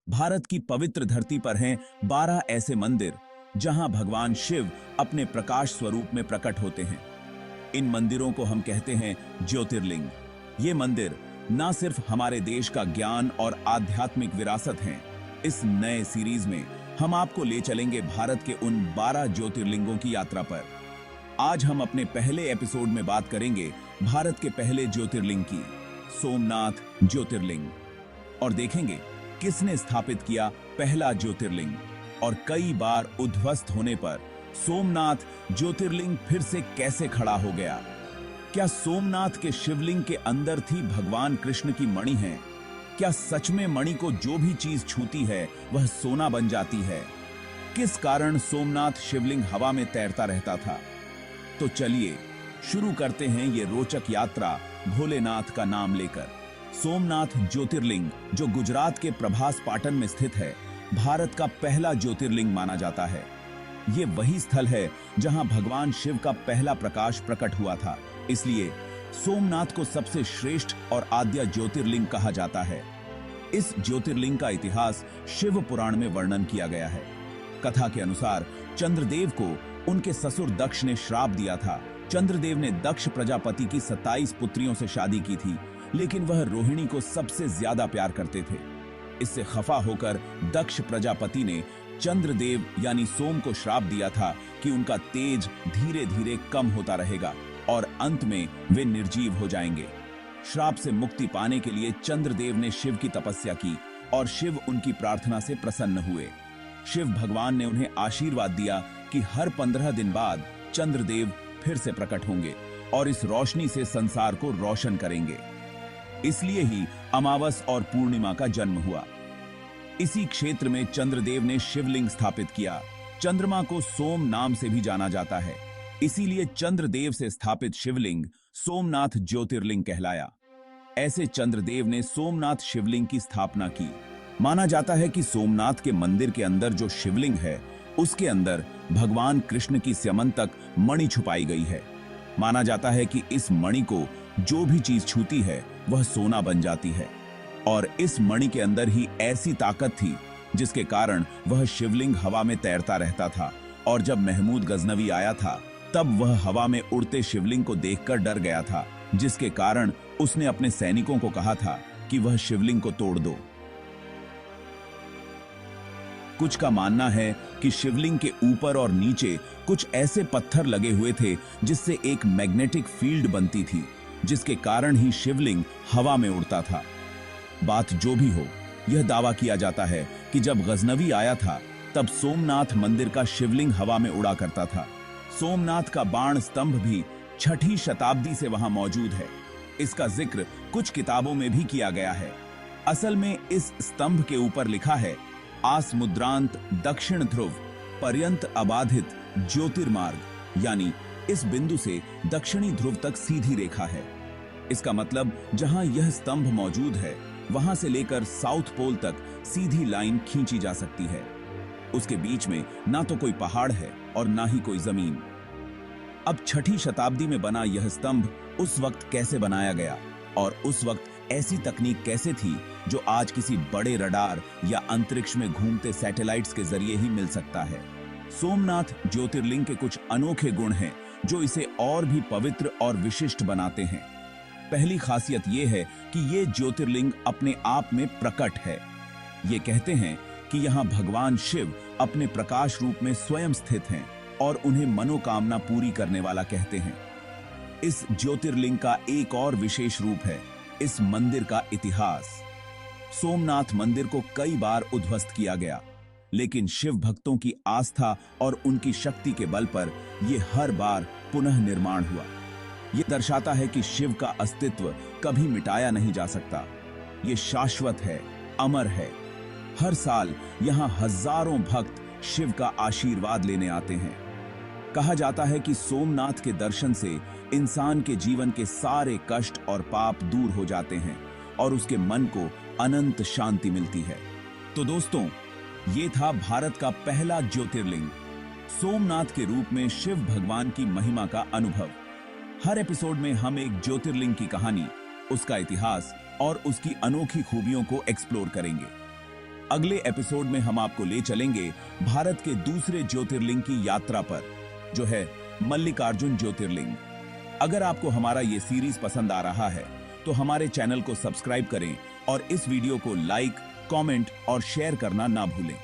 भारत की पवित्र धरती पर हैं 12 ऐसे मंदिर जहां भगवान शिव अपने प्रकाश स्वरूप में प्रकट होते हैं। इन मंदिरों को हम कहते हैं ज्योतिर्लिंग। ये मंदिर न सिर्फ हमारे देश का ज्ञान और आध्यात्मिक विरासत हैं, इस नए सीरीज में हम आपको ले चलेंगे भारत के उन 12 ज्योतिर्लिंगों की यात्रा पर। आज हम अपने पहले एपिसोड में बात करेंगे भारत के पहले ज्योतिर्लिंग की, सोमनाथ ज्योतिर्लिंग, और देखेंगे किसने स्थापित किया पहला ज्योतिर्लिंग और कई बार उद्ध्वस्त होने पर सोमनाथ ज्योतिर्लिंग फिर से कैसे खड़ा हो गया। क्या सोमनाथ के शिवलिंग के अंदर थी भगवान कृष्ण की मणि है? क्या सच में मणि को जो भी चीज छूती है वह सोना बन जाती है? किस कारण सोमनाथ शिवलिंग हवा में तैरता रहता था? तो चलिए शुरू करते हैं ये रोचक यात्रा भोलेनाथ का नाम लेकर। सोमनाथ ज्योतिर्लिंग, जो गुजरात के प्रभास पाटन में स्थित है, भारत का पहला ज्योतिर्लिंग माना जाता है। ये वही स्थल है जहां भगवान शिव का पहला प्रकाश प्रकट हुआ था, इसलिए सोमनाथ को सबसे श्रेष्ठ और आद्य ज्योतिर्लिंग कहा जाता है। इस ज्योतिर्लिंग का इतिहास शिव पुराण में वर्णन किया गया है। कथा के अनुसार चंद्रदेव को उनके ससुर दक्ष ने श्राप दिया था। चंद्रदेव ने दक्ष प्रजापति की 27 पुत्रियों से शादी की थी, लेकिन वह रोहिणी को सबसे ज्यादा प्यार करते थे। इससे खफा होकर दक्ष प्रजापति ने चंद्रदेव यानी सोम को श्राप दिया था कि उनका तेज धीरे धीरे कम होता रहेगा और अंत में वे निर्जीव हो जाएंगे। श्राप से मुक्ति पाने के लिए चंद्रदेव ने शिव की तपस्या की और शिव उनकी प्रार्थना से प्रसन्न हुए। शिव भगवान ने उन्हें आशीर्वाद दिया कि हर 15 दिन बाद चंद्रदेव फिर से प्रकट होंगे और इस रोशनी से संसार को रोशन करेंगे। इसलिए ही अमावस और पूर्णिमा का जन्म हुआ। इसी क्षेत्र में चंद्रदेव ने शिवलिंग स्थापित किया। चंद्रमा को सोम नाम से भी जाना जाता है, इसीलिए चंद्रदेव से स्थापित शिवलिंग सोमनाथ ज्योतिर्लिंग कहलाया। ऐसे चंद्रदेव ने सोमनाथ शिवलिंग की स्थापना की। माना जाता है कि सोमनाथ के मंदिर के अंदर जो शिवलिंग है, उसके अंदर भगवान कृष्ण की स्यमंतक मणि छुपाई गई है। माना जाता है कि इस मणि को जो भी चीज छूती है वह सोना बन जाती है, और इस मणि के अंदर ही ऐसी ताकत थी जिसके कारण वह शिवलिंग हवा में तैरता रहता था। और जब महमूद गजनवी आया था तब वह हवा में उड़ते शिवलिंग को देखकर डर गया था, जिसके कारण उसने अपने सैनिकों को कहा था कि वह शिवलिंग को तोड़ दो। कुछ का मानना है कि शिवलिंग के ऊपर और नीचे कुछ ऐसे पत्थर लगे हुए थे जिससे एक मैग्नेटिक फील्ड बनती थी, जिसके कारण ही शिवलिंग हवा में उड़ता था। बात जो भी हो, यह दावा किया जाता है कि जब गजनवी आया था तब सोमनाथ मंदिर का शिवलिंग हवा में उड़ा करता था। सोमनाथ का बाण स्तंभ भी 6ठी शताब्दी से वहां मौजूद है। इसका जिक्र कुछ किताबों में भी किया गया है। असल में इस स्तंभ के ऊपर लिखा है, आसमुद्रांत दक्षिण ध्रुव पर्यंत अबाधित ज्योतिर्मार्ग, यानी इस बिंदु से दक्षिणी ध्रुव तक सीधी रेखा है। इसका मतलब जहां यह स्तंभ मौजूद है वहां से लेकर साउथ पोल तक सीधी लाइन खींची जा सकती है। उसके बीच में ना तो कोई पहाड़ है और ना ही कोई जमीन। अब 6ठी शताब्दी में बना यह स्तंभ उस वक्त कैसे बनाया गया और उस वक्त ऐसी तकनीक कैसे थी जो आज किसी बड़े रडार या अंतरिक्ष में घूमते सैटेलाइट्स के जरिए ही मिल सकता है। सोमनाथ ज्योतिर्लिंग के कुछ अनोखे गुण हैं जो इसे और भी पवित्र और विशिष्ट बनाते हैं। पहली खासियत यह है कि ये ज्योतिर्लिंग अपने आप में प्रकट है। ये कहते हैं कि यहाँ भगवान शिव अपने प्रकाश रूप में स्वयं स्थित हैं और उन्हें मनोकामना पूरी करने वाला कहते हैं। इस ज्योतिर्लिंग का एक और विशेष रूप है इस मंदिर का इतिहास। सोमनाथ मंदिर को कई बार उद्ध्वस्त किया गया, लेकिन शिव भक्तों की आस्था और उनकी शक्ति के बल पर यह हर बार पुनः निर्माण हुआ। यह दर्शाता है कि शिव का अस्तित्व कभी मिटाया नहीं जा सकता। यह शाश्वत है, अमर है। हर साल यहाँ हजारों भक्त शिव का आशीर्वाद लेने आते हैं। कहा जाता है कि सोमनाथ के दर्शन से इंसान के जीवन के सारे कष्ट और पाप दूर हो जाते हैं और उसके मन को अनंत शांति मिलती है। तो दोस्तों, ये था भारत का पहला ज्योतिर्लिंग, सोमनाथ के रूप में शिव भगवान की महिमा का अनुभव। हर एपिसोड में हम एक ज्योतिर्लिंग की कहानी, उसका इतिहास और उसकी अनोखी खूबियों को एक्सप्लोर करेंगे। अगले एपिसोड में हम आपको ले चलेंगे भारत के दूसरे ज्योतिर्लिंग की यात्रा पर, जो है मल्लिकार्जुन ज्योतिर्लिंग। अगर आपको हमारा ये सीरीज पसंद आ रहा है तो हमारे चैनल को सब्सक्राइब करें और इस वीडियो को लाइक, कमेंट और शेयर करना ना भूलें।